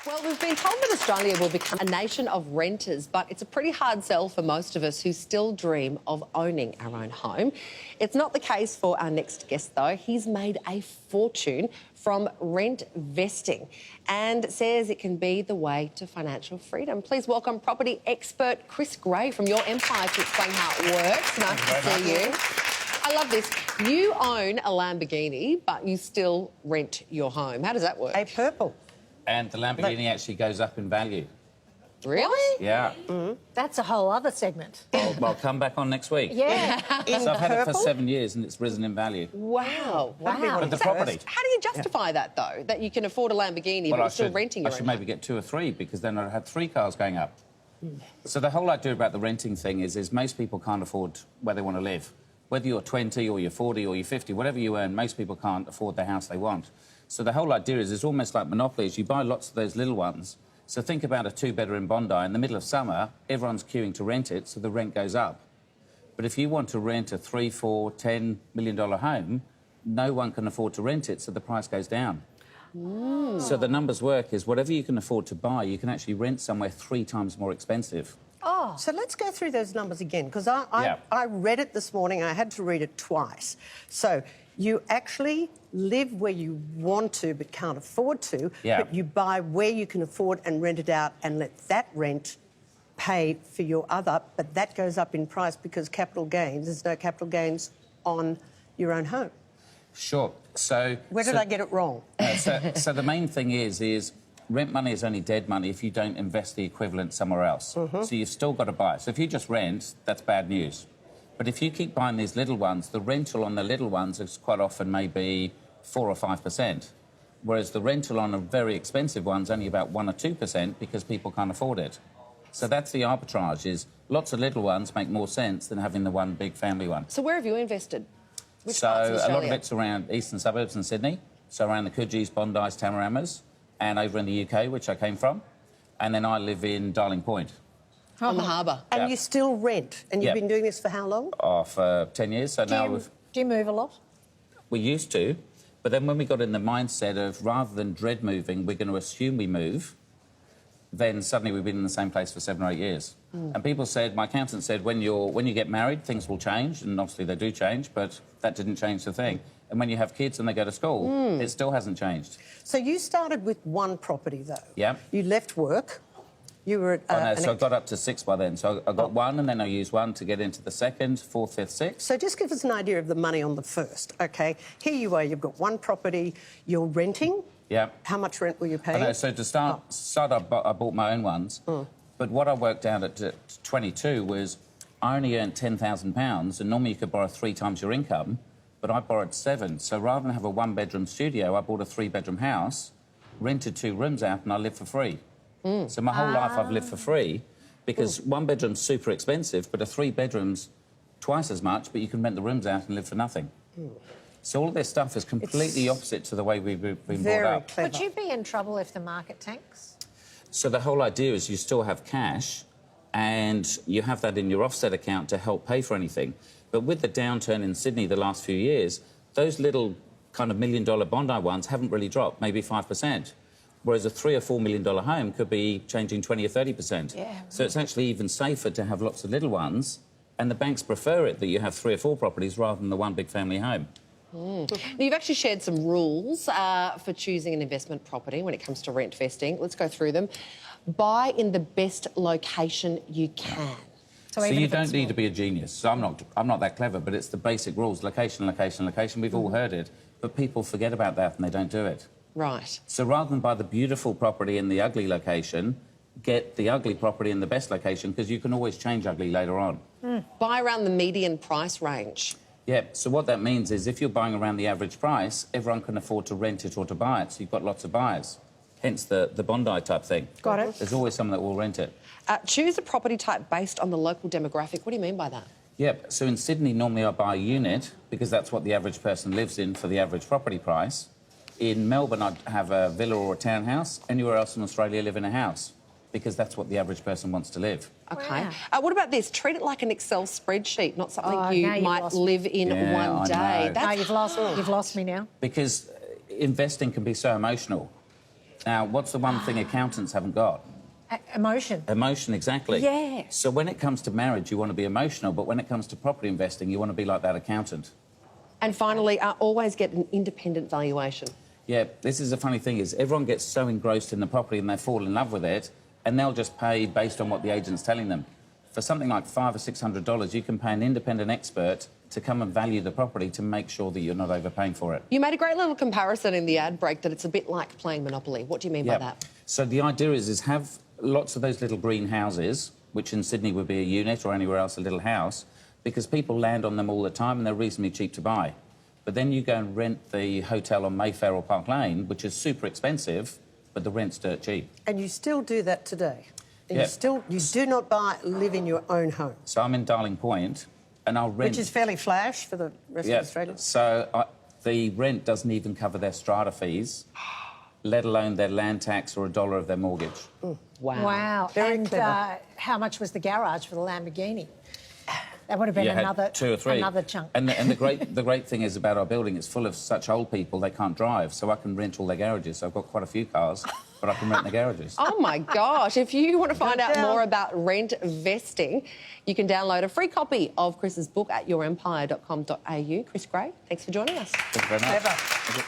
Well, we've been told that Australia will become a nation of renters, but it's a pretty hard sell for most of us who still dream of owning our own home. It's not the case for our next guest, though. He's made a fortune from rent vesting and says it can be the way to financial freedom. Please welcome property expert Chris Gray from Your Empire to explain how it works. Nice to see you. I love this. You own a Lamborghini, but you still rent your home. How does that work? A purple. And the Lamborghini actually goes up in value. Really? Yeah. That's a whole other segment. I'll come back on next week. Yeah. So I've had it for 7 years and it's risen in value. Wow. Wow. But the property. How do you justify that, though, that you can afford a Lamborghini but you're still renting your I should own maybe get 2 or 3 because then I'd have 3 cars going up. So the whole idea about the renting thing is most people can't afford where they want to live. Whether you're 20 or you're 40 or you're 50, whatever you earn, most people can't afford the house they want. So the whole idea is it's almost like Monopoly. You buy lots of those little ones. So think about a 2-bedroom in Bondi. In the middle of summer, everyone's queuing to rent it, so the rent goes up. But if you want to rent a $3, $4, $10 million home, no one can afford to rent it, so the price goes down. So the numbers work is whatever you can afford to buy, you can actually rent somewhere 3 times more expensive. Oh. So let's go through those numbers again, because I read it this morning. I had to read it twice. So you actually live where you want to but can't afford to, but you buy where you can afford and rent it out and let that rent pay for your other, but that goes up in price because capital gains, there's no capital gains on your own home. Sure. So... Where did I get it wrong? So the main thing is rent money is only dead money if you don't invest the equivalent somewhere else. So you've still got to buy. So if you just rent, that's bad news. But if you keep buying these little ones, the rental on the little ones is quite often maybe 4 or 5%, whereas the rental on a very expensive one's only about 1 or 2% because people can't afford it. So that's the arbitrage, is lots of little ones make more sense than having the one big family one. So where have you invested? Which so parts of Australia? A lot of it's around eastern suburbs in Sydney, so around the Coogis, Bondis, Tamaramas, and over in the UK, which I came from. And then I live in Darling Point. On the harbour. And you still rent, and you've been doing this for how long? For 10 years, so now we've... Do you move a lot? We used to, but then when we got in the mindset of rather than dread moving, we're going to assume we move, then suddenly we've been in the same place for 7 or 8 years. And people said, my accountant said, when you get married, things will change, and obviously they do change, but that didn't change the thing. And when you have kids and they go to school, it still hasn't changed. So you started with 1 property, though. Yeah. You left work. You were at... so I got up to 6 by then. So I got 1, and then I used 1 to get into the 2nd, 4th, 5th, 6th. So just give us an idea of the money on the first, OK? Here you are, you've got 1 property, you're renting. Yeah. How much rent were you paying? I know, so to start I bought my own ones. But what I worked out at 22 was I only earned £10,000, and normally you could borrow 3 times your income, but I borrowed 7. So rather than have a 1-bedroom studio, I bought a 3-bedroom house, rented 2 rooms out, and I lived for free. So my whole life I've lived for free because 1 bedroom's super expensive, but a 3-bedroom's twice as much, but you can rent the rooms out and live for nothing. So all of this stuff is completely opposite to the way we've been brought up. Clever. Would you be in trouble if the market tanks? So the whole idea is you still have cash and you have that in your offset account to help pay for anything. But with the downturn in Sydney the last few years, those little kind of $1 million Bondi ones haven't really dropped, maybe 5%. Whereas a $3 or $4 million home could be changing 20 or 30%. Yeah. So it's actually even safer to have lots of little ones, and the banks prefer it that you have 3 or 4 properties rather than the 1 big family home. Now, you've actually shared some rules for choosing an investment property when it comes to rent vesting. Let's go through them. Buy in the best location you can. So you don't need to be a genius. So I'm not that clever, but it's the basic rules. Location, location, location. We've all heard it, but people forget about that and they don't do it. Right. So rather than buy the beautiful property in the ugly location, get the ugly property in the best location because you can always change ugly later on. Buy around the median price range. Yeah, so what that means is if you're buying around the average price, everyone can afford to rent it or to buy it, so you've got lots of buyers. Hence the Bondi type thing. Got it. There's always someone that will rent it. Choose a property type based on the local demographic. What do you mean by that? Yep, so in Sydney, normally I buy a unit because that's what the average person lives in for the average property price. In Melbourne, I'd have a villa or a townhouse. Anywhere else in Australia, live in a house because that's what the average person wants to live. OK. What about this? Treat it like an Excel spreadsheet, not something you might lost live in one day. No, you've lost me now. Because investing can be so emotional. Now, what's the one thing accountants haven't got? Emotion. Emotion, exactly. Yeah. So when it comes to marriage, you want to be emotional, but when it comes to property investing, you want to be like that accountant. And finally, always get an independent valuation. Yeah, this is the funny thing, is everyone gets so engrossed in the property and they fall in love with it, and they'll just pay based on what the agent's telling them. For something like $500 or $600, you can pay an independent expert to come and value the property to make sure that you're not overpaying for it. You made a great little comparison in the ad break that it's a bit like playing Monopoly. What do you mean by that? So the idea is have lots of those little green houses, which in Sydney would be a unit or anywhere else a little house, because people land on them all the time and they're reasonably cheap to buy. But then you go and rent the hotel on Mayfair or Park Lane, which is super expensive, but the rent's dirt cheap. And you still do that today? Yeah. You do not live in your own home? So I'm in Darling Point, and I'll rent... Which is fairly flash for the rest of Australia. So the rent doesn't even cover their strata fees, let alone their land tax or $1 of their mortgage. Mm. Wow. Wow. Very and clever. how much was the garage for the Lamborghini? That would have been You another had 2 or 3. another chunk. And the great thing is about our building, it's full of such old people they can't drive, so I can rent all their garages. So I've got quite a few cars, but I can rent the garages. Oh, my gosh. If you want to find out more about rent vesting, you can download a free copy of Chris's book at yourempire.com.au. Chris Gray, thanks for joining us. Thank you very much. Clever.